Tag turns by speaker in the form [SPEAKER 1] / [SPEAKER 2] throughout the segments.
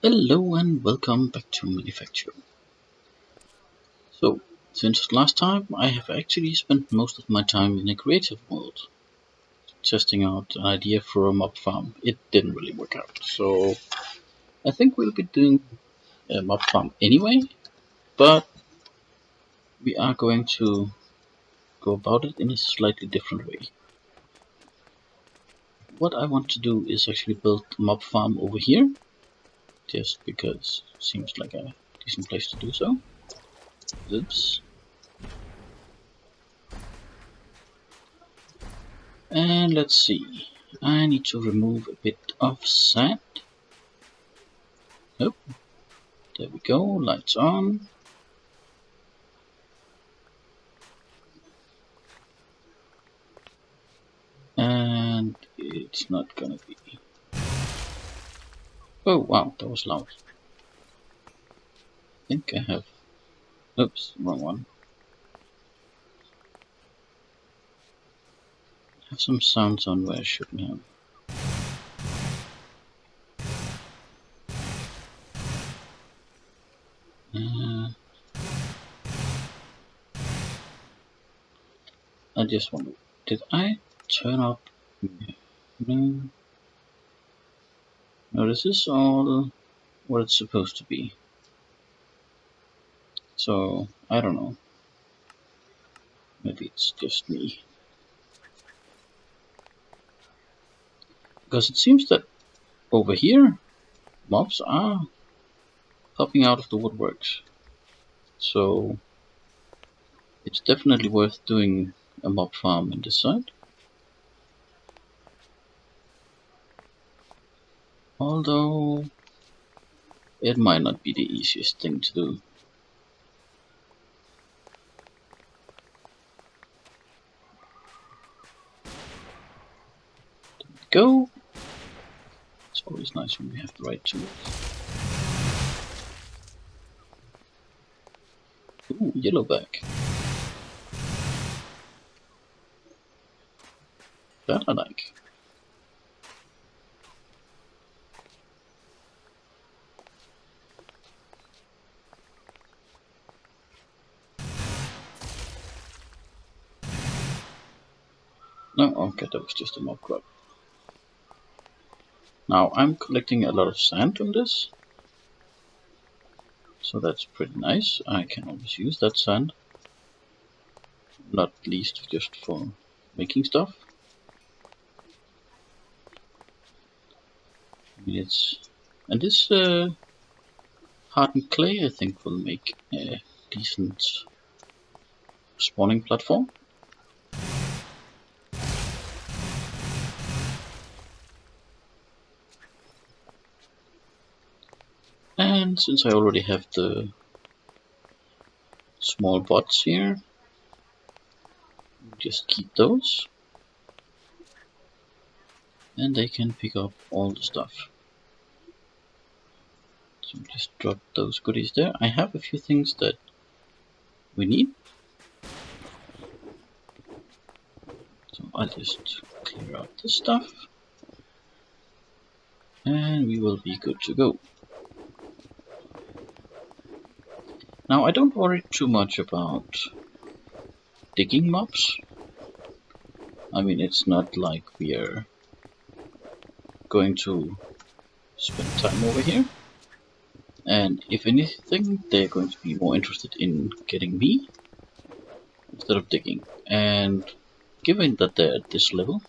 [SPEAKER 1] Hello and welcome back to Manufactio. So, since last time, I have actually spent most of my time in a creative mode, testing out an idea for a mob farm. It didn't really work out, so I think we'll be doing a mob farm anyway, but we are going to go about it in a slightly different way. What I want to do is actually build a mob farm over here, just because it seems like a decent place to do so. Oops. And let's see. I need to remove a bit of sand. Oh, there we go. Lights on. And it's not gonna be. Oh wow, that was loud. I think I have. Oops, wrong one. I have some sounds on where I shouldn't have. I just wonder, did I turn up? No. No, this is all what it's supposed to be. So, I don't know. Maybe it's just me. Because it seems that over here, mobs are popping out of the woodworks. So, it's definitely worth doing a mob farm in this side. Although, it might not be the easiest thing to do. Go! It's always nice when we have the right tools. Ooh, yellowback. That I like. No, okay, that was just a mob crop. Now I'm collecting a lot of sand on this. So that's pretty nice. I can always use that sand. Not least just for making stuff. I mean, and this hardened clay I think will make a decent spawning platform. And since I already have the small bots here, just keep those. And they can pick up all the stuff. So just drop those goodies there. I have a few things that we need. So I'll just clear out this stuff. And we will be good to go. Now I don't worry too much about digging mobs. I mean, it's not like we are going to spend time over here. And if anything, they're going to be more interested in getting me instead of digging. And given that they're at this level,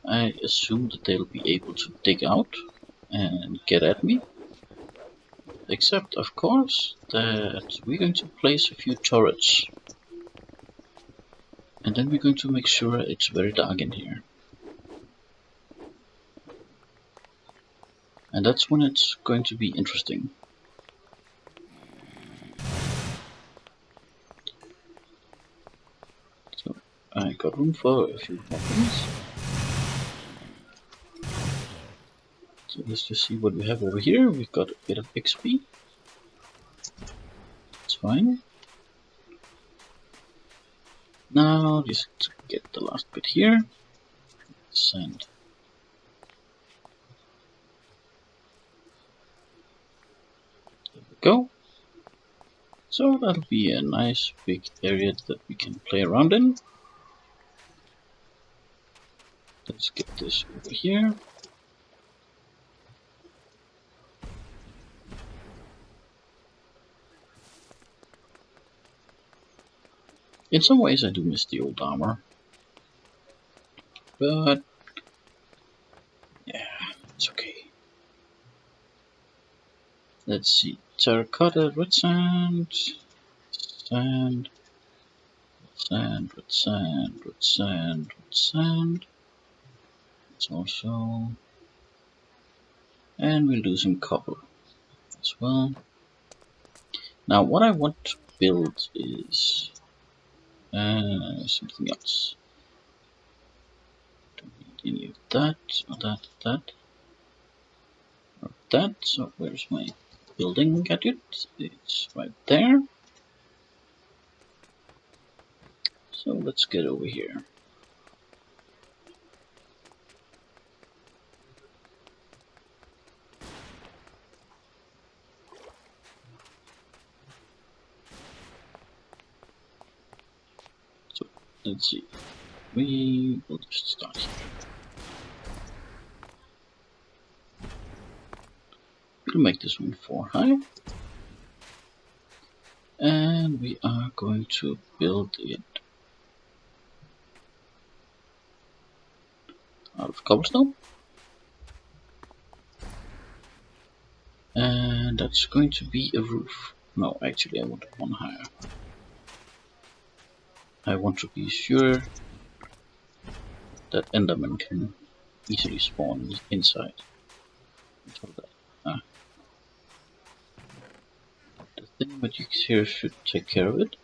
[SPEAKER 1] I assume that they'll be able to dig out and get at me. Except, of course, that we're going to place a few turrets. And then we're going to make sure it's very dark in here. And that's when it's going to be interesting. So I got room for a few more things. So let's just see what we have over here. We've got a bit of XP. That's fine. Now just get the last bit here. Sand. go. So that'll be a nice big area that we can play around in. Let's get this over here. In some ways I do miss the old armor. But yeah, it's okay. Let's see. Terracotta, red sand, sand, sand, red sand, red sand, red sand. It's also, and we'll do some copper as well. Now what I want to build is something else. Don't need any of that, or that, that, or that. So where's my building gadget? It's right there. So let's get over here. So let's see. We will just start here. We'll make this one 4 high. And we are going to build it out of cobblestone. And that's going to be a roof. No, actually I want one higher. I want to be sure that Enderman can easily spawn inside. Ah, the thing that you here should take care of it.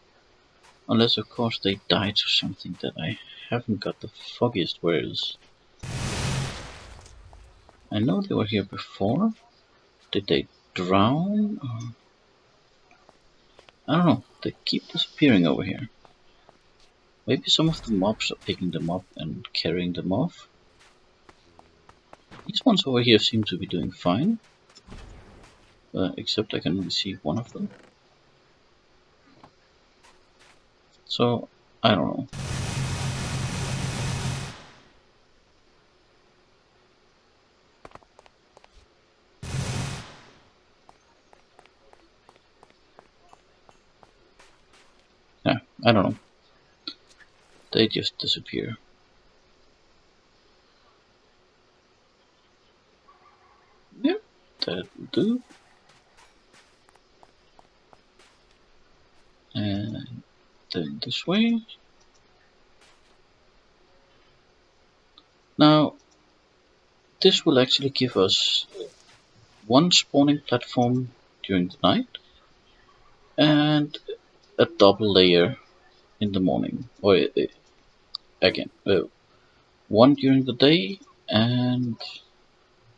[SPEAKER 1] Unless of course they die to something that I haven't got the foggiest whereas. I know they were here before. Did they drown? Or... I don't know. They keep disappearing over here. Maybe some of the mobs are picking them up and carrying them off. These ones over here seem to be doing fine. Except I can only see one of them. So, I don't know. Yeah, I don't know. They just disappear. Yeah, that'll do. And then this way. Now, this will actually give us one spawning platform during the night and a double layer in the morning. Or again, one during the day and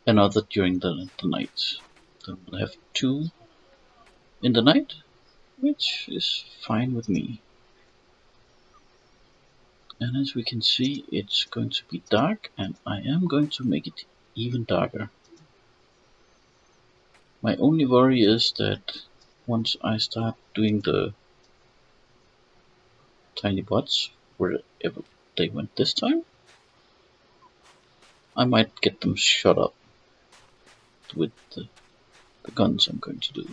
[SPEAKER 1] another during the night. Then we'll have 2 in the night, which is fine with me. And as we can see, it's going to be dark, and I am going to make it even darker. My only worry is that once I start doing the tiny bots, wherever they went this time, I might get them shot up with the guns I'm going to do.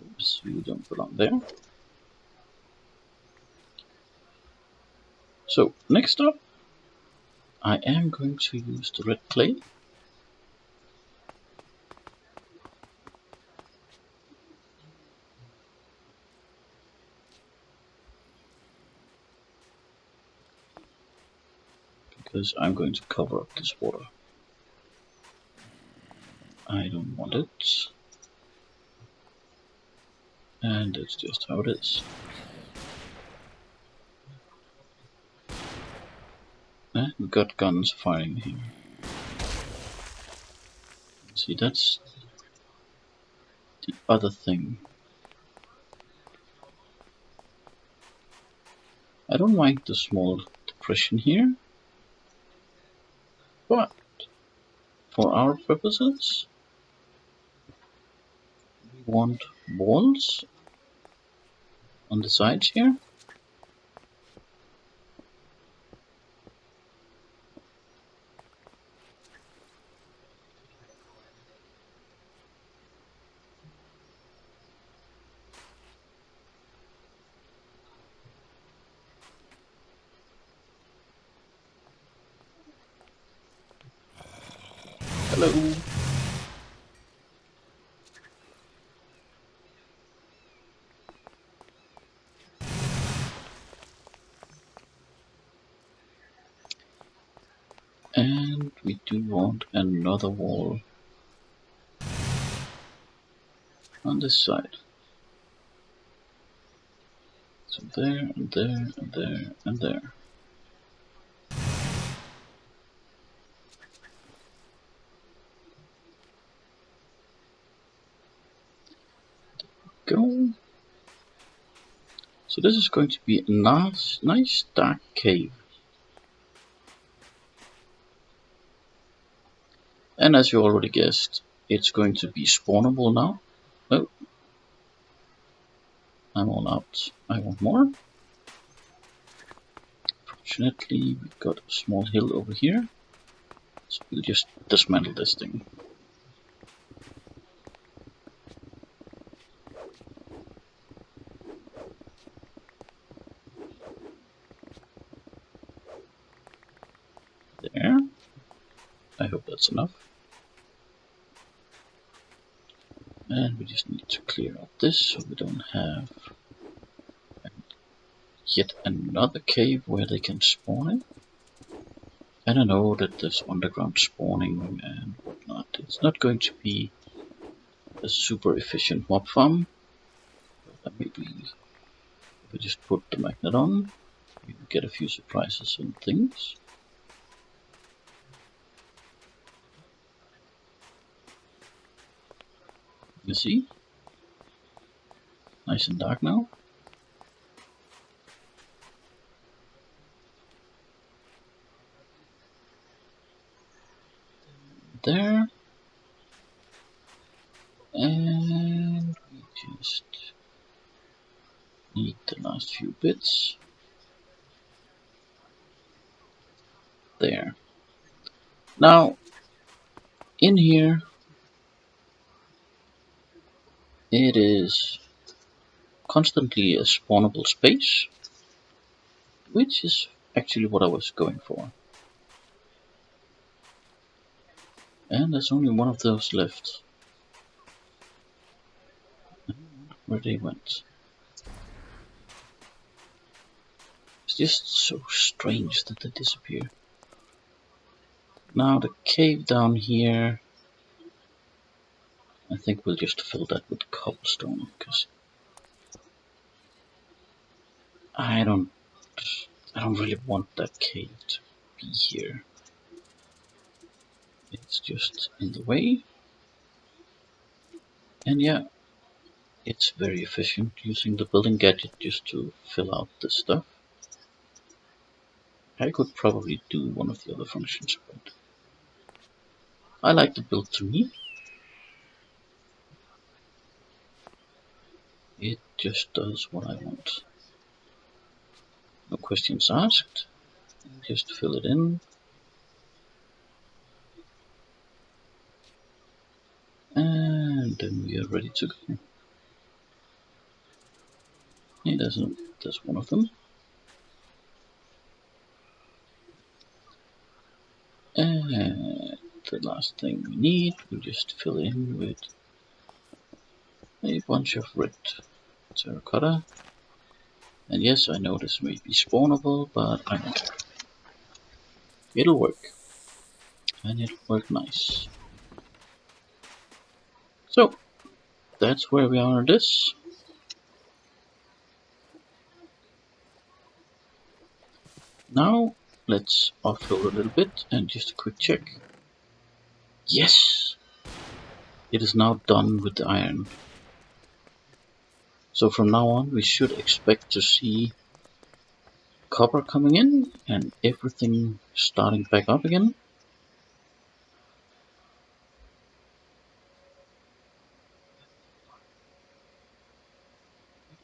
[SPEAKER 1] Oops, you don't belong there. So next up, I am going to use the red clay. Because I'm going to cover up this water. I don't want it. And that's just how it is. We've got guns firing here. See, that's the other thing. I don't mind the small depression here, but for our purposes, want walls on the sides here. Hello. And we do want another wall on this side. So there, and there, and there, and there. Go. So this is going to be a nice dark cave. And as you already guessed, it's going to be spawnable now. Oh, I'm all out. I want more. Fortunately, we've got a small hill over here. So we'll just dismantle this thing. There. I hope that's enough. And we just need to clear out this so we don't have yet another cave where they can spawn in. And I know that there's underground spawning and whatnot. It's not going to be a super efficient mob farm. But maybe if we just put the magnet on, we can get a few surprises and things. You see? Nice and dark now. There. And we just need the last few bits. There. Now, in here, it is constantly a spawnable space, which is actually what I was going for. And there's only one of those left. Where they went. It's just so strange that they disappear. Now the cave down here, I think we'll just fill that with cobblestone, because I don't really want that cave to be here. It's just in the way. And yeah, it's very efficient using the building gadget just to fill out this stuff. I could probably do one of the other functions, but I like the build to me. It just does what I want. No questions asked. Just fill it in. And then we are ready to go. Hey, there's one of them. And the last thing we need, we'll just fill in with a bunch of red terracotta. And yes, I know this may be spawnable, but I don't care. It'll work. And it'll work nice. So, that's where we are on this. Now, let's offload a little bit and just a quick check. Yes! It is now done with the iron. So from now on, we should expect to see copper coming in and everything starting back up again.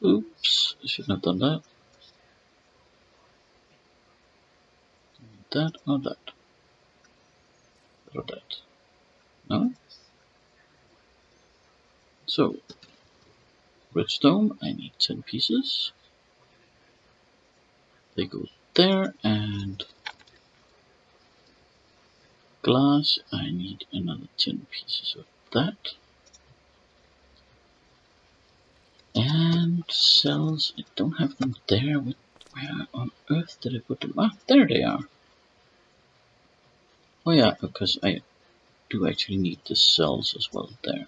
[SPEAKER 1] Oops, I shouldn't have done that. That or that. Or that. No? So, redstone, I need 10 pieces. They go there, and glass, I need another 10 pieces of that. And cells, I don't have them there. Where on earth did I put them? Ah, there they are. Oh yeah, because I do actually need the cells as well there.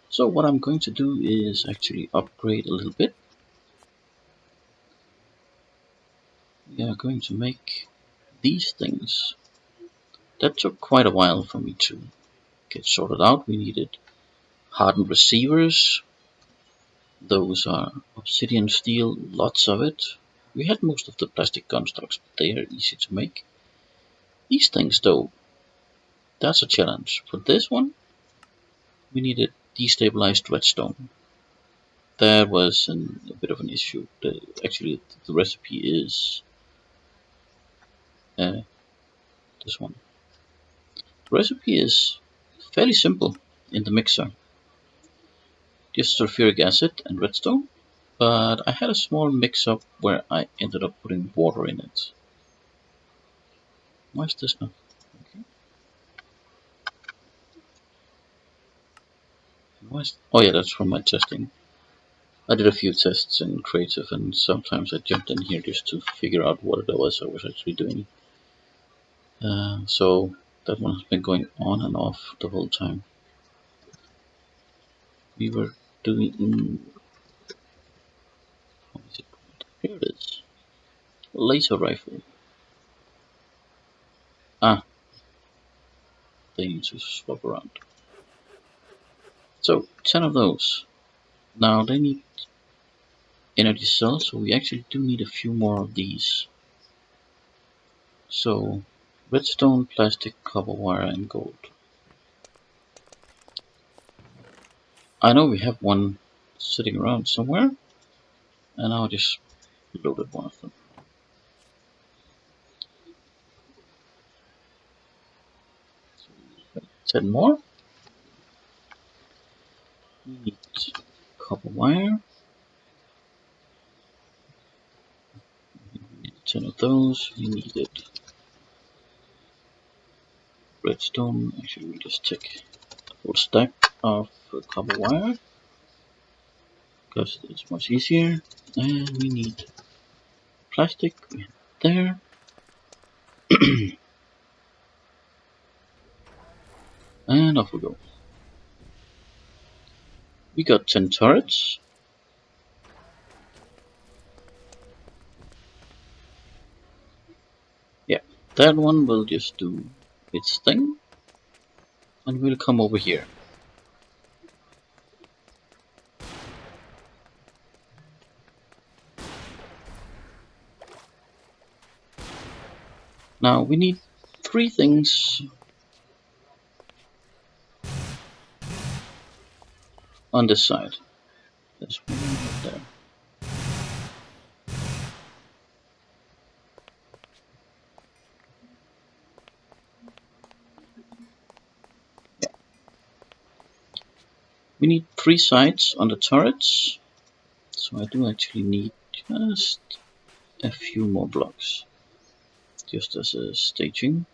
[SPEAKER 1] So what I'm going to do is actually upgrade a little bit. We are going to make these things. That took quite a while for me to get sorted out. We needed hardened receivers. Those are obsidian steel, lots of it. We had most of the plastic gun stocks, but they are easy to make. These things though, that's a challenge. For this one, we needed destabilized redstone. That was a bit of an issue. Actually, the recipe is uh, this one. The recipe is fairly simple in the mixer. Just sulfuric acid and redstone. But I had a small mix-up where I ended up putting water in it. Why is this not? Okay. Oh yeah, that's from my testing. I did a few tests in creative, and sometimes I jumped in here just to figure out what it was I was actually doing. So that one has been going on and off the whole time. We were doing. What is it called? Here it is. Laser rifle. Ah, they need to swap around. So 10 of those. Now they need energy cells, so we actually do need a few more of these. So redstone, plastic, copper wire, and gold. I know we have one sitting around somewhere, and I'll just loaded one of them. So 10 more. We need copper wire. We need 10 of those. We needed redstone. Actually, we just take a whole stack of copper wire because it's much easier. And we need plastic there. And off we go. We got 10 turrets. Yeah, that one will just do its thing. And we'll come over here. Now we need 3 things on this side. There's one right there. Yeah. We need 3 sides on the turrets. So I do actually need just a few more blocks. Just as a staging.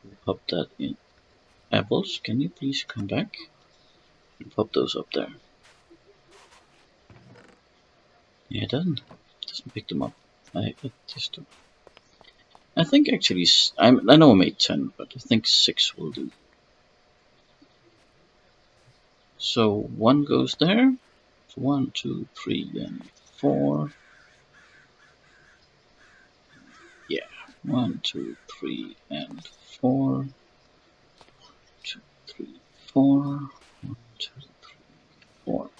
[SPEAKER 1] We'll pop that in. Apples, can you please come back and pop those up there? Yeah, it doesn't pick them up. I just don't. I think actually, I know I made 10, but I think 6 will do. So 1 goes there. So 1, 2, 3, and 4. Yeah, 1, 2, 3, and 4. 2, 3, 4. 1, 2, 3, 4.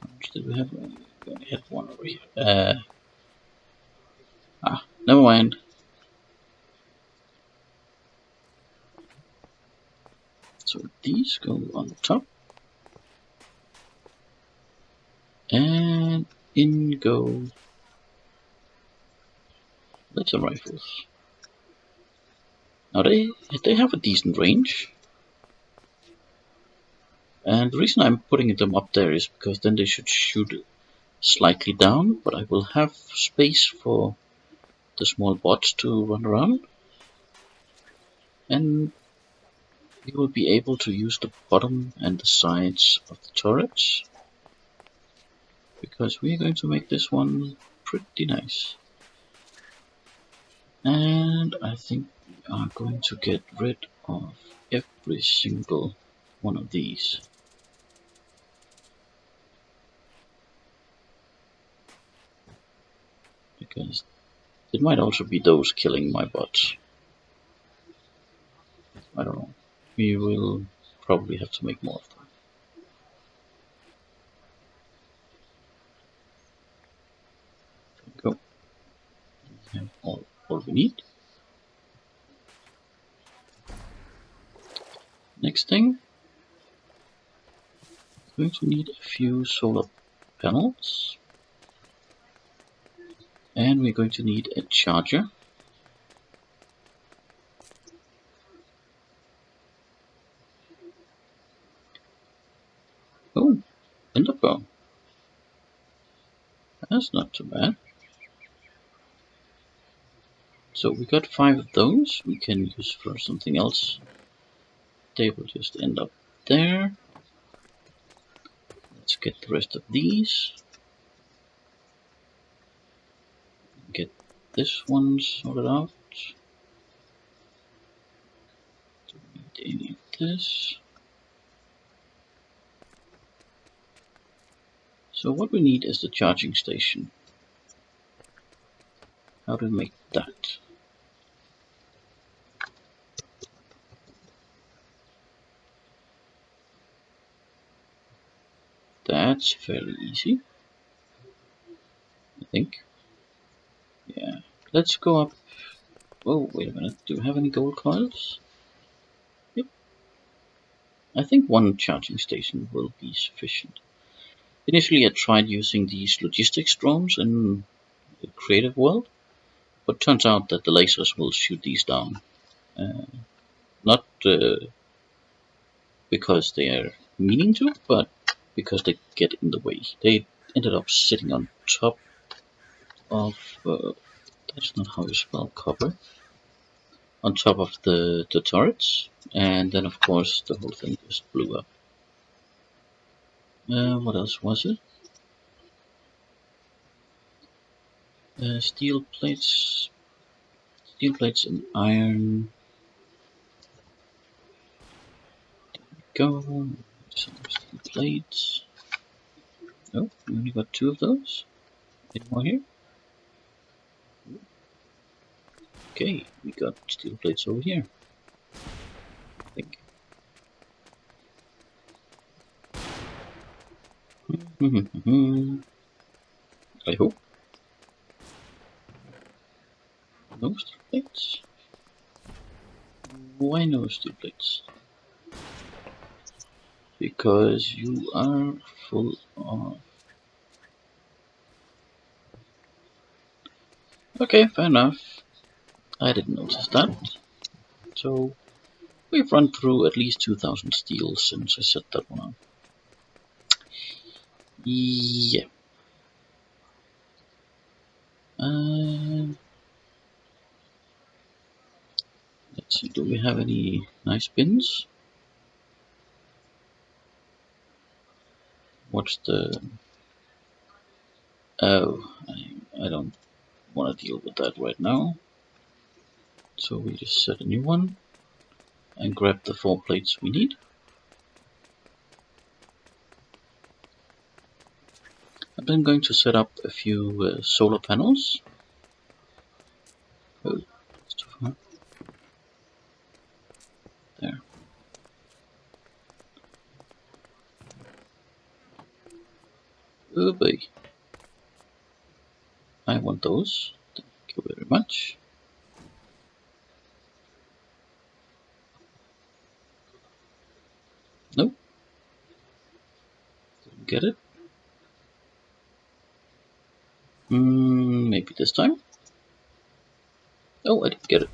[SPEAKER 1] How much did we have? We only had 1 over here. Never mind. So these go on top. And in go laser rifles. Now they have a decent range. And the reason I'm putting them up there is because then they should shoot slightly down, but I will have space for the small bots to run around. And we will be able to use the bottom and the sides of the turrets, because we are going to make this one pretty nice. And I think we are going to get rid of every single one of these. Because it might also be those killing my bots. I don't know. We will probably have to make more of them. There we go. We have all we need. Next thing, we're going to need a few solar panels. And we're going to need a charger. Oh, ender pearl. That's not too bad. So we got 5 of those. We can use for something else. They will just end up there. Let's get the rest of these. Get this one sorted out. Don't need any of this. So what we need is the charging station. How do we make that? That's fairly easy, I think. Yeah. Let's go up. Oh, wait a minute. Do we have any gold coils? Yep. I think one charging station will be sufficient. Initially, I tried using these logistics drones in the creative world, but turns out that the lasers will shoot these down. Not because they are meaning to, but because they get in the way. They ended up sitting on top of. That's not how you spell copper. On top of the turrets, and then of course the whole thing just blew up. What else was it? Steel plates, and iron. Go. Some steel plates. Oh, we only got 2 of those. Any more here? Okay, we got steel plates over here. I think. I hope. No steel plates? Why no steel plates? Because you are full of... Okay, fair enough. I didn't notice that. So, we've run through at least 2000 steel since I set that one up. Yeah. Let's see, do we have any nice bins? What's the... Oh, I don't want to deal with that right now. So we just set a new one and grab the 4 plates we need. I'm then going to set up a few solar panels. Oh, that's too far. There. Oh boy. I want those. Thank you very much. get it. Maybe this time. Oh, I didn't get it.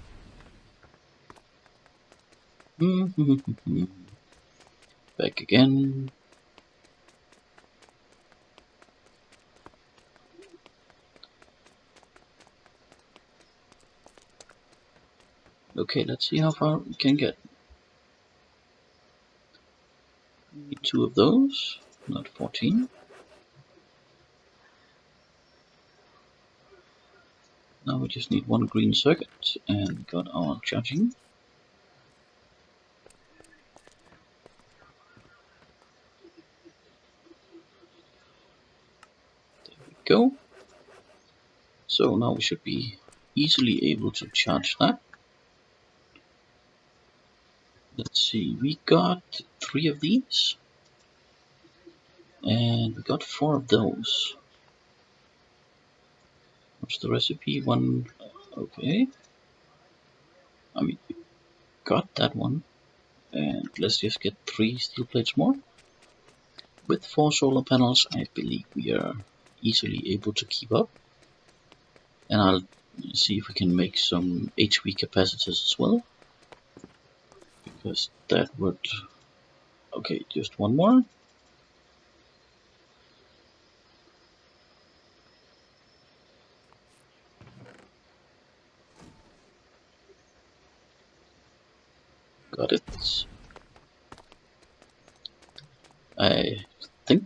[SPEAKER 1] Back again. Okay, let's see how far we can get. Need 2 of those, not 14. Now we just need 1 green circuit, and we got our charging. There we go. So now we should be easily able to charge that. Let's see, we got 3 of these, and we got 4 of those. What's the recipe? 1, okay. I mean, we got that one, and let's just get 3 steel plates more. With 4 solar panels, I believe we are easily able to keep up. And I'll see if we can make some HV capacitors as well, because that would... Okay, just 1 more. Got it. I think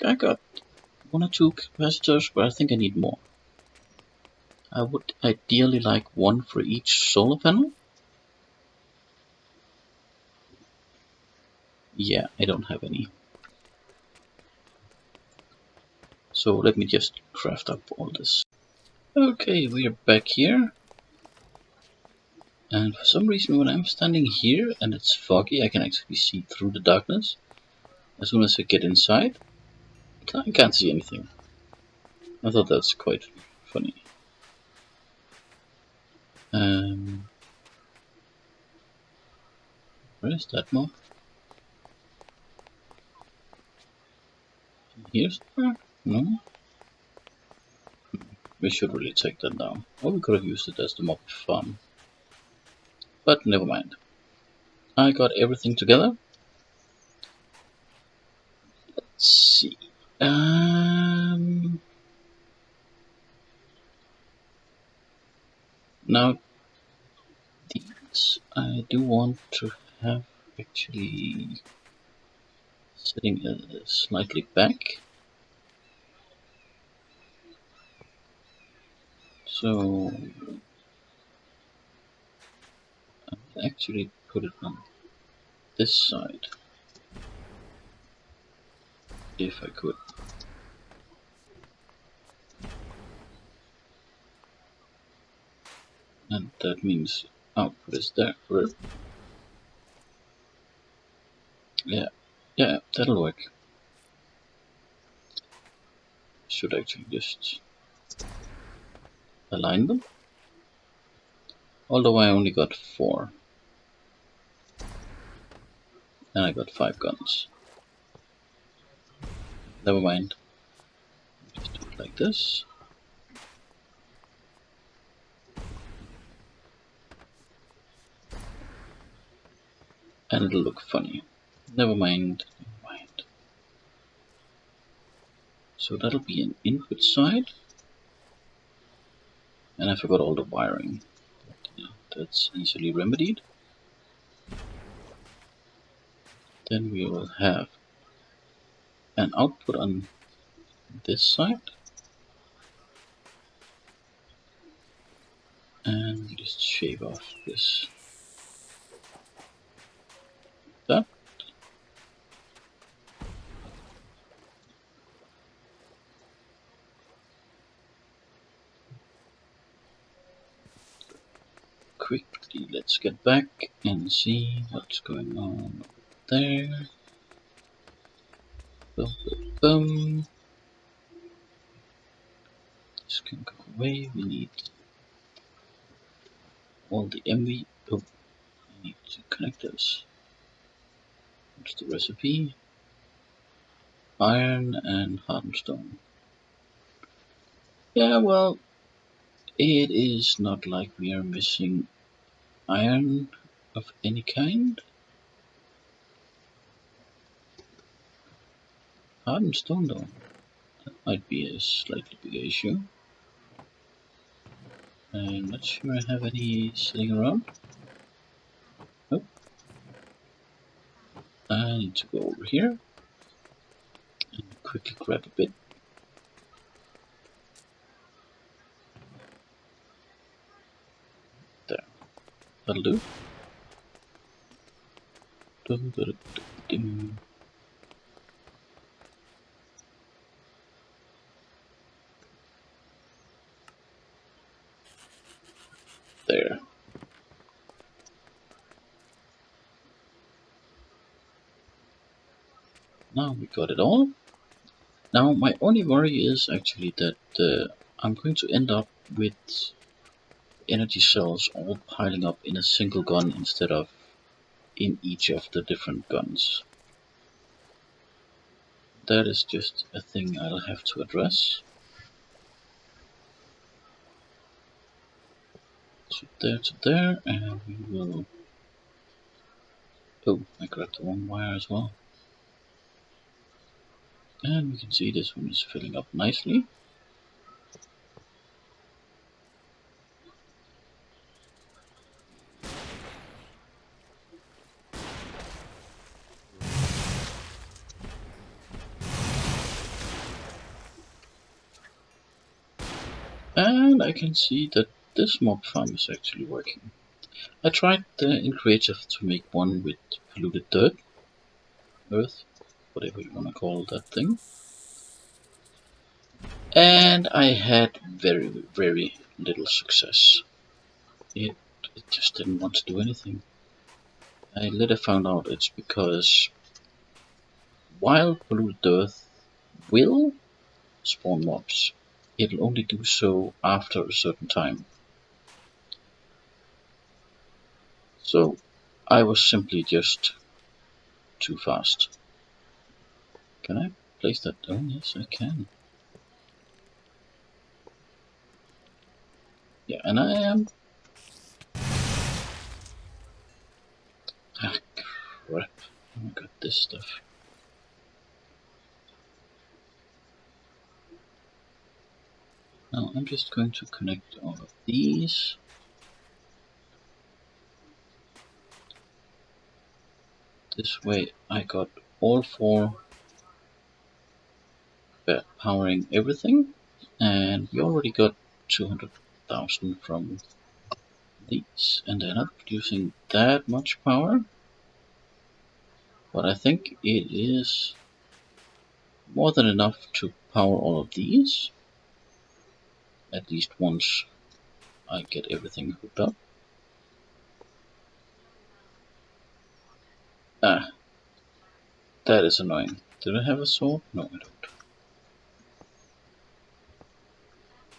[SPEAKER 1] I got 1 or 2 capacitors, but I think I need more. I would ideally like 1 for each solar panel. Yeah, I don't have any. So let me just craft up all this. Okay, we are back here. And for some reason when I'm standing here and it's foggy, I can actually see through the darkness. As soon as I get inside, I can't see anything. I thought that's quite funny. Where is that mob? Here somewhere? No? We should really take that down. Or we could have used it as the Mobfarm. But never mind. I got everything together. Let's see. Now these I do want to have actually sitting slightly back. So I'll actually put it on this side if I could. And that means output is there. Yeah, yeah, that'll work. Should actually just align them. Although I only got 4. And I got 5 guns. Never mind. Just do it like this. And it'll look funny. Never mind. Never mind. So that'll be an input side. And I forgot all the wiring. But, yeah, that's easily remedied. Then we will have an output on this side. And just shave off this. That. Quickly, let's get back and see what's going on there. Boom, boom, boom. This can go away. We need all the MV. Oh, I need to connect those. What's the recipe? iron and hardened stone. Yeah, well, it is not like we are missing iron of any kind. Hardened stone though, that might be a slightly bigger issue. I'm not sure I have any sitting around. Nope. I need to go over here and quickly grab a bit. There, that'll do. There. Now we got it all. Now my only worry is actually that I'm going to end up with energy cells all piling up in a single gun instead of in each of the different guns. That is just a thing I'll have to address. So there to there, and we will... Oh, I grabbed the wrong wire as well. And we can see this one is filling up nicely. And I can see that this mob farm is actually working. I tried in creative to make one with polluted dirt, earth, whatever you want to call that thing. And I had very little success. It just didn't want to do anything. I later found out it's because while polluted earth will spawn mobs, it'll only do so after a certain time. So I was simply just too fast. Can I place that down? Yes, I can. Yeah, and I am... Ah, crap. Oh, I got this stuff. Now I'm just going to connect all of these. This way I got all four powering everything, and we already got 200,000 from these, and they're not producing that much power, but I think it is more than enough to power all of these, at least once I get everything hooked up. Ah, that is annoying. Did I have a sword? No, I don't.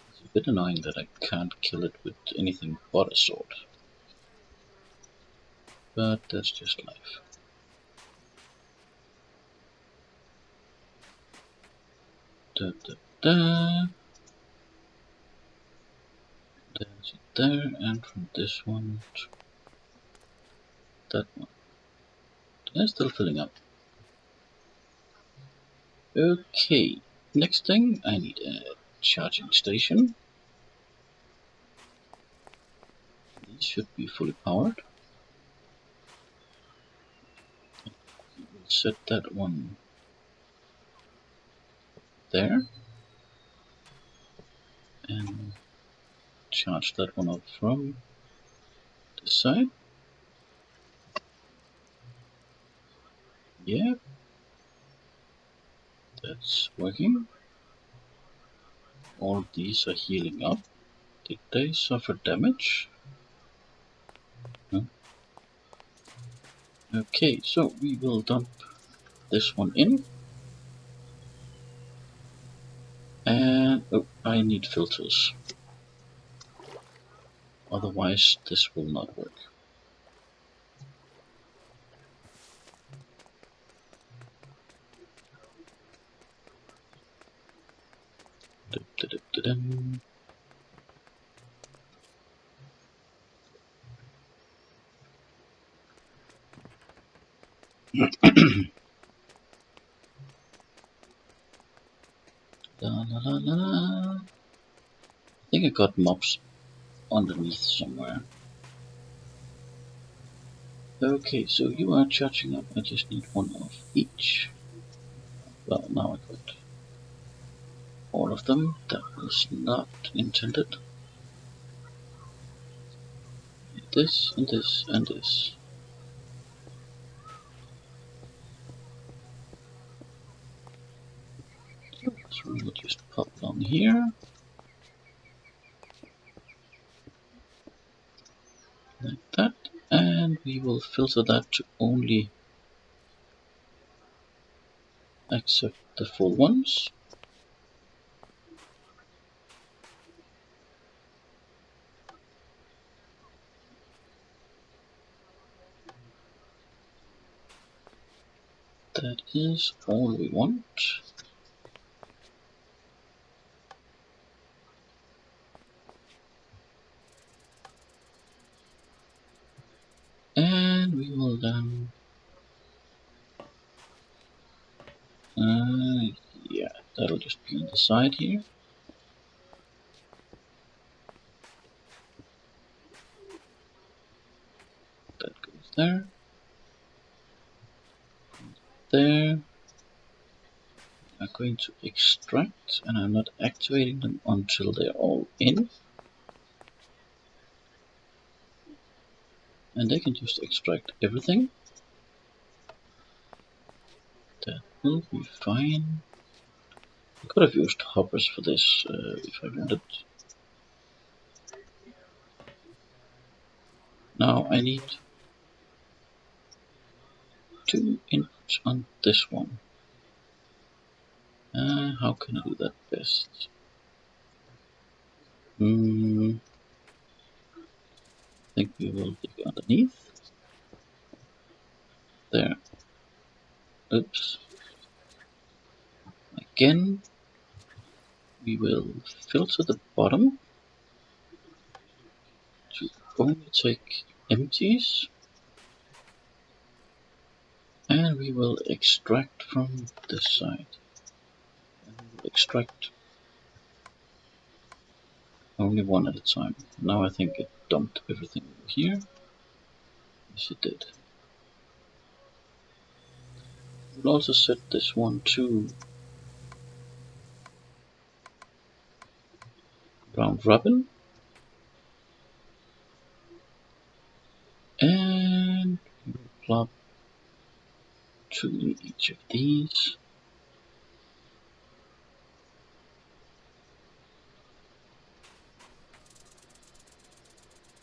[SPEAKER 1] It's a bit annoying that I can't kill it with anything but a sword. But that's just life. Da, da, da. There's it there, and from this one to that one. They're still filling up. Okay, next thing, I need a charging station. These should be fully powered. We'll set that one there. And charge that one up from this side. Yeah, that's working. All these are healing up. Did they suffer damage? No. Okay, so we will dump this one in. And oh, I need filters. Otherwise, this will not work. La la la la. I think I got mobs underneath somewhere. Okay, so you are charging up. I just need one of each. Well, now I got all of them. That was not intended. This and this and this. So we will just pop it on here. Like that. And we will filter that to only accept the full ones. That is all we want. And we will then, yeah, that'll just be on the side here. That goes there, there. I'm going to extract, and I'm not activating them until they're all in. And they can just extract everything. That will be fine. I could have used hoppers for this if I wanted. Now I need 2 inputs on this one. How can I do that best? I think we will dig underneath. There. Oops. Again, we will filter the bottom to only take empties. And we will extract from this side. And we will extract only one at a time. Now I think it dumped everything over here. Yes, it did. We'll also set this one to round robin. And we will plop 2 in each of these.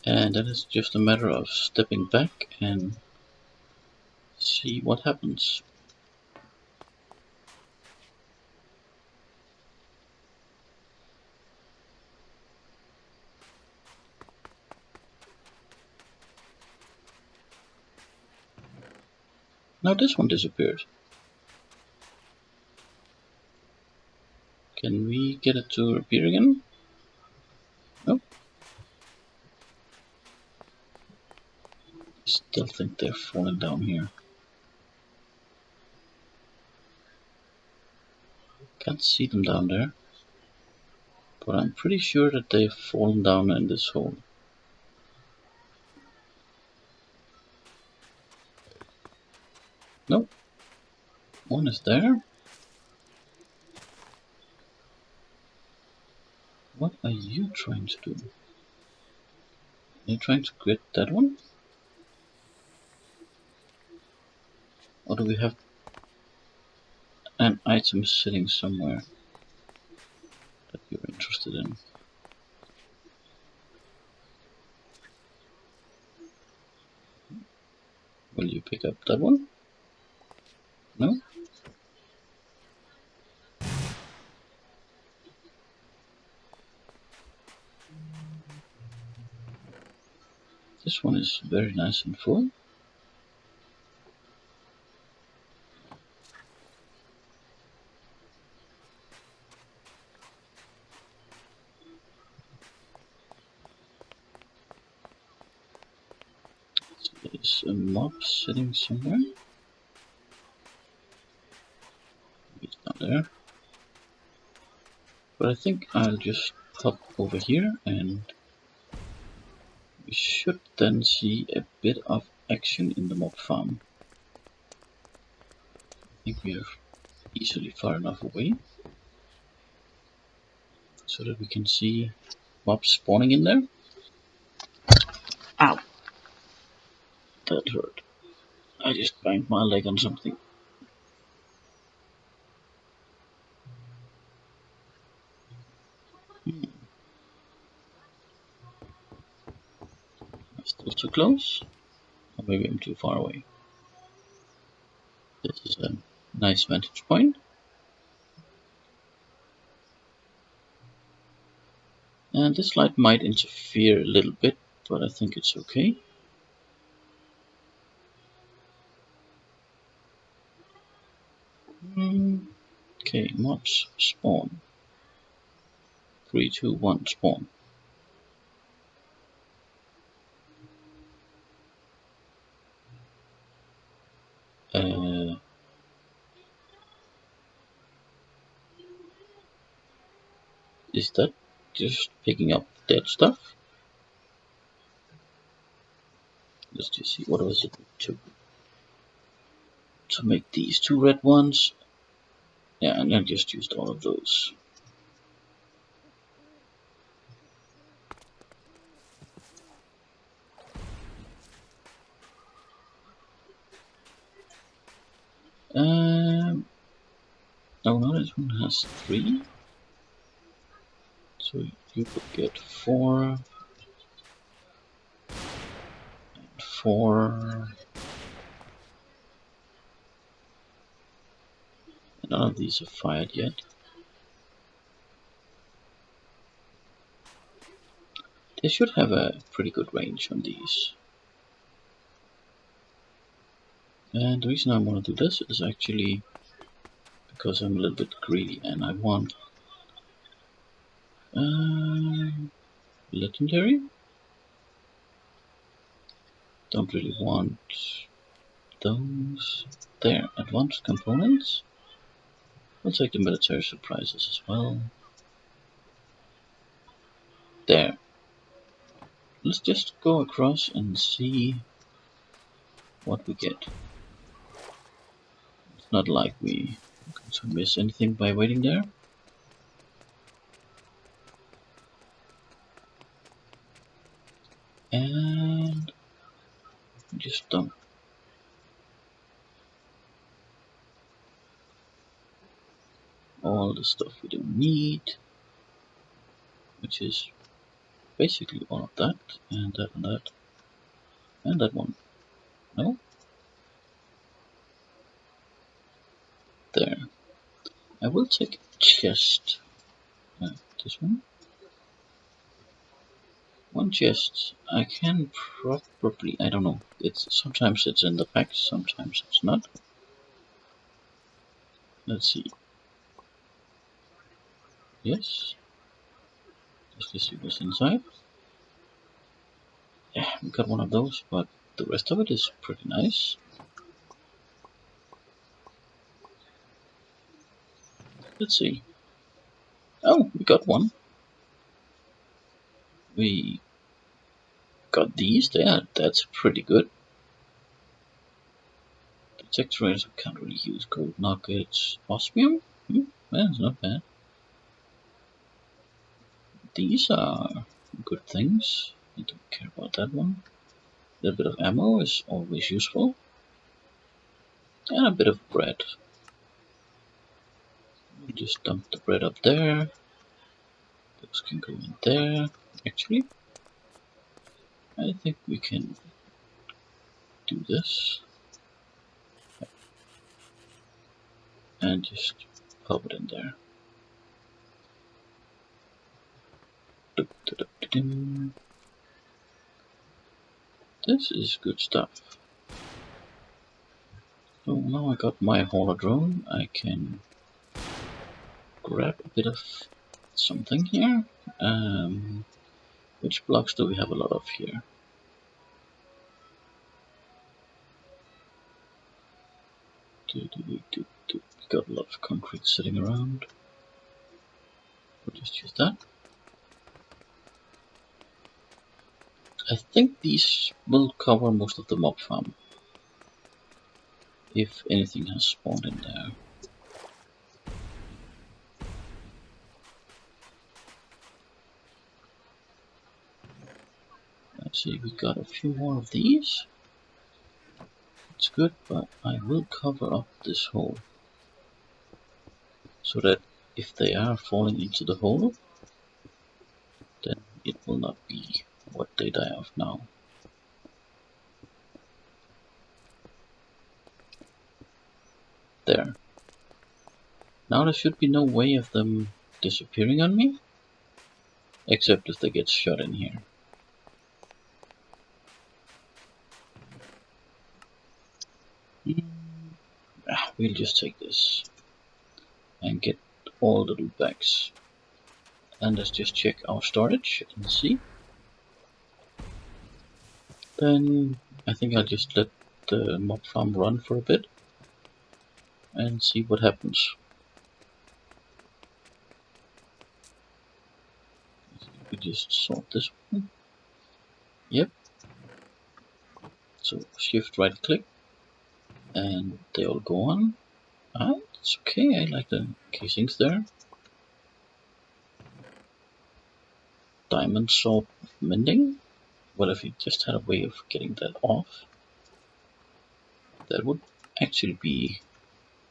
[SPEAKER 1] And then it's just a matter of stepping back and see what happens. Now this one disappeared. Can we get it to appear again? Nope. I still think they're falling down here. Can't see them down there. But I'm pretty sure that they've fallen down in this hole. Nope. One is there. What are you trying to do? Are you trying to quit that one? Or do we have an item sitting somewhere that you're interested in? Will you pick up that one? No? This one is very nice and full. So there's a mob sitting somewhere. there. But I think I'll just hop over here, and we should then see a bit of action in the mob farm. I think we are easily far enough away so that we can see mobs spawning in there. Ow! That hurt. I just banged my leg on something. Am I still too close? Or maybe I'm too far away. This is a nice vantage point. And this light might interfere a little bit, but I think it's okay. Okay, mobs spawn. 3, 2, 1, spawn. Is that just picking up dead stuff? Let's just see, what was it to make these 2 red ones? Yeah, and I just used all of those. Oh no, this one has 3. So you could get 4, and 4. And none of these are fired yet. They should have a pretty good range on these. And the reason I want to do this is actually because I'm a little bit greedy and I want legendary. Don't really want those. There, advanced components. I'll take the military surprises as well. There. Let's just go across and see what we get. It's not like we are going to miss anything by waiting there. And just dump all the stuff we don't need, which is basically all of that, and that, and that, and that one. No? There. I will take a chest. This one. 1 chest. I can probably, I don't know. Sometimes it's in the pack, sometimes it's not. Let's see. Yes. Just to see what's inside. Yeah, we got one of those, but the rest of it is pretty nice. Let's see. Oh, we got one. We got these there. That's pretty good. The texturators I can't really use. Gold nuggets. Osmium? That's not bad. These are good things. I don't care about that one. A little bit of ammo is always useful. And a bit of bread. We just dump the bread up there. Those can go in there. Actually, I think we can do this. And just pop it in there. This is good stuff. So now I got my hauler drone. I can grab a bit of something here. Which blocks do we have a lot of here? We got a lot of concrete sitting around. We'll just use that. I think these will cover most of the mob farm, if anything has spawned in there. Let's see, we got a few more of these. It's good, but I will cover up this hole, so that if they are falling into the hole, then it will not be what they die of now. There. Now there should be no way of them disappearing on me, except if they get shot in here. We'll just take this and get all the loot bags. And let's just check our storage and see. Then I think I'll just let the mob farm run for a bit and see what happens. We just sort this one. Yep. So shift right click and they all go on. Ah, it's okay, I like the casings there. Diamond saw mending. Well, if you just had a way of getting that off, that would actually be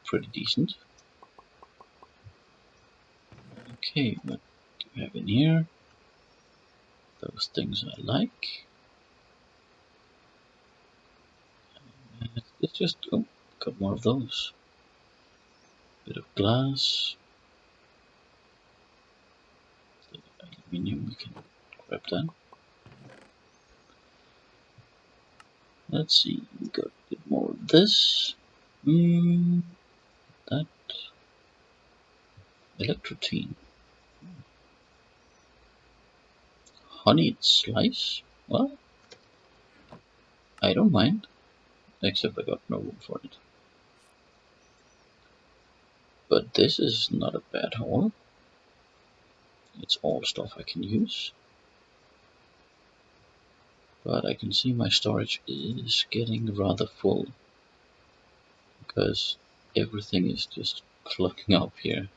[SPEAKER 1] pretty decent. Okay, what do we have in here? Those things I like. Let's just, oh, got more of those. Bit of glass. Aluminium, we can grab that. Let's see, we got a bit more of this. That electrotine. Honeyed slice? Well, I don't mind, except I got no room for it. But this is not a bad haul. It's all stuff I can use. But I can see my storage is getting rather full, because everything is just clogging up here.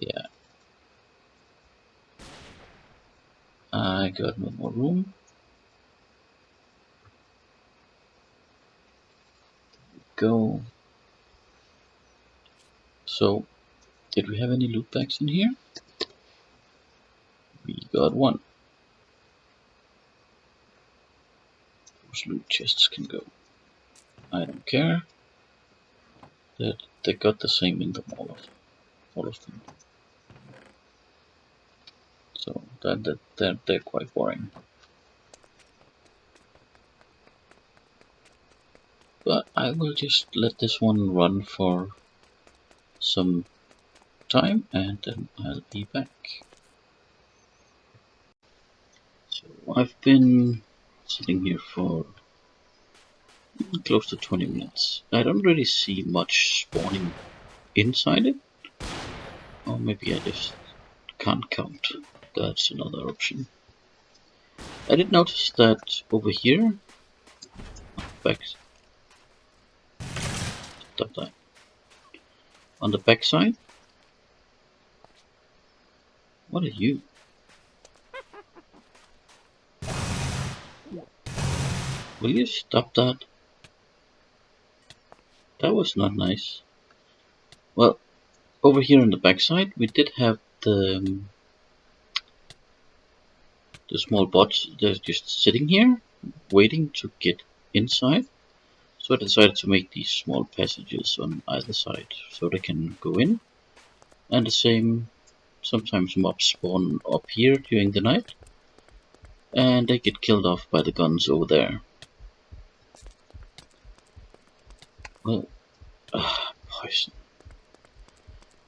[SPEAKER 1] Yeah. I got no more room. Go. So, did we have any loot bags in here? We got one. Those loot chests can go. I don't care. They got the same in them, all of them. So they're quite boring. But I will just let this one run for some time and then I'll be back. So I've been sitting here for close to 20 minutes. I don't really see much spawning inside it. Or maybe I just can't count. That's another option. I did notice that over here, back, stop that. On the back side, what are you? Will you stop that? That was not nice. Well, over here on the back side, we did have the small bots. They're just sitting here, waiting to get inside. So I decided to make these small passages on either side, so they can go in. And the same, sometimes mobs spawn up here during the night, and they get killed off by the guns over there. Well, poison.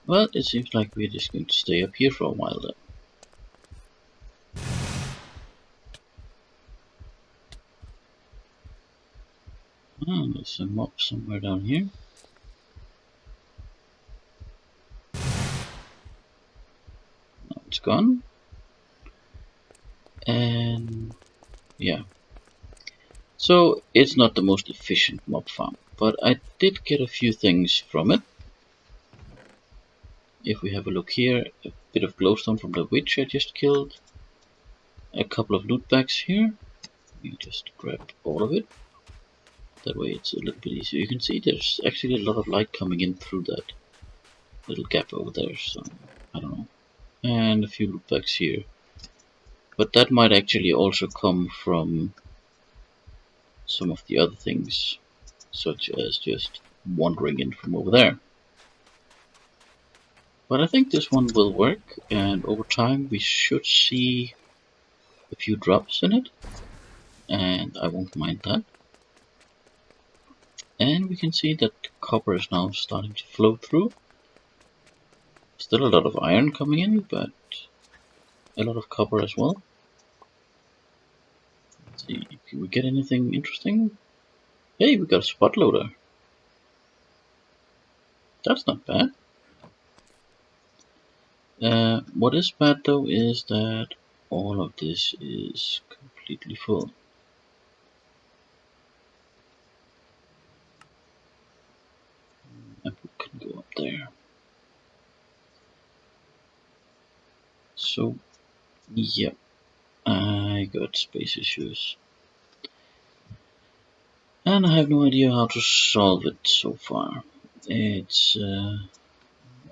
[SPEAKER 1] Well, it seems like we're just going to stay up here for a while then. There's a mob somewhere down here. gone. And yeah. So it's not the most efficient mob farm, but I did get a few things from it. If we have a look here, a bit of glowstone from the witch I just killed, a couple of loot bags here. You just grab all of it. That way it's a little bit easier. You can see there's actually a lot of light coming in through that little gap over there, so I don't know. And a few loot bags here. But that might actually also come from some of the other things, such as just wandering in from over there. But I think this one will work, and over time we should see a few drops in it, and I won't mind that. And we can see that copper is now starting to flow through. Still a lot of iron coming in, but a lot of copper as well. Let's see, can we get anything interesting? Hey, we got a spot loader. That's not bad. What is bad though is that all of this is completely full. And we can go up there. So, yeah, I got space issues. And I have no idea how to solve it so far. It's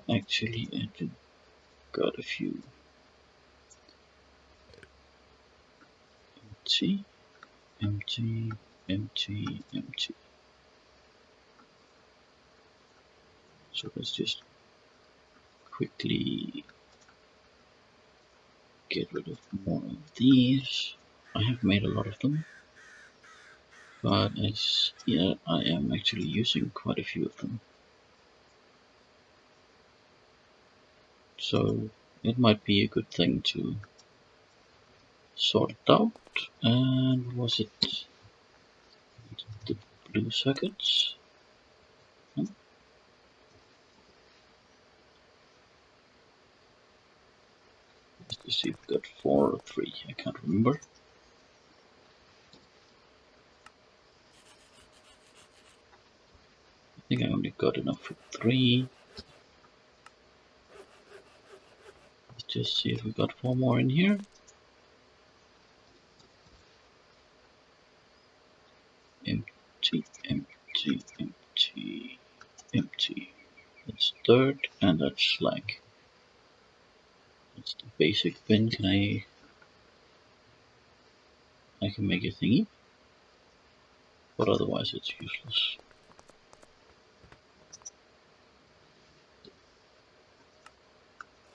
[SPEAKER 1] actually, I got a few. Empty, empty, empty, empty. So let's just quickly get rid of more of these. I have made a lot of them, but yeah, I am actually using quite a few of them. So it might be a good thing to sort it out. And was it the blue circuits? No? Let's see if we got 4 or 3, I can't remember. I think I only got enough for 3. Let's just see if we got 4 more in here. Empty, empty, empty, empty. That's dirt, and that's slag. That's the basic bin. I can make a thingy, but otherwise it's useless.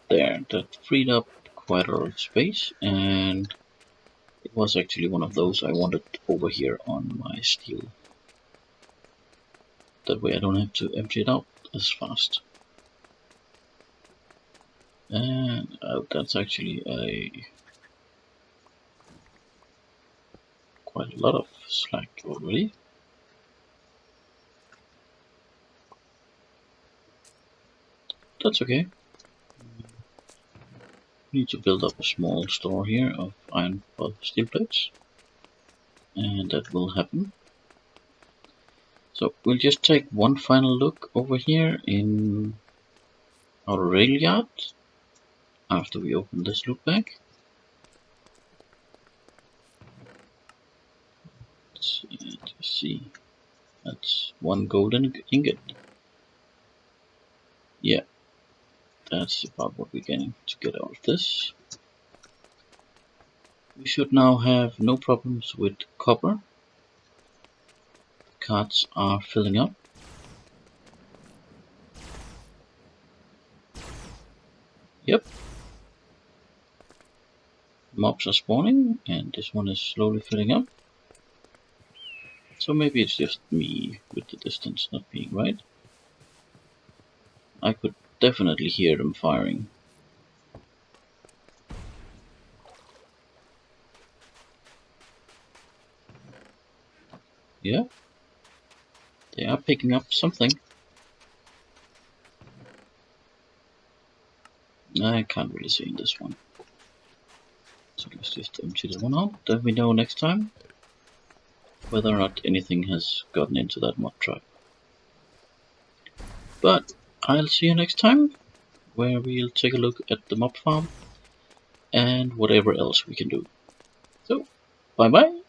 [SPEAKER 1] There, that freed up quite a lot of space, and it was actually one of those I wanted over here on my steel. That way I don't have to empty it out as fast. And that's actually quite a lot of slack already. That's okay. We need to build up a small store here of iron steel plates, and that will happen. So we'll just take one final look over here in our rail yard after we open this loot bag. Let's see. That's 1 golden ingot. Yeah, that's about what we're getting to get out of this. We should now have no problems with copper. Carts are filling up. Yep. Mobs are spawning, and this one is slowly filling up. So maybe it's just me with the distance not being right. I could definitely hear them firing. Yeah, they are picking up something. I can't really see in this one. Let's just empty that one out. Then we know next time whether or not anything has gotten into that mob trap. But I'll see you next time, where we'll take a look at the mob farm and whatever else we can do. So, bye bye.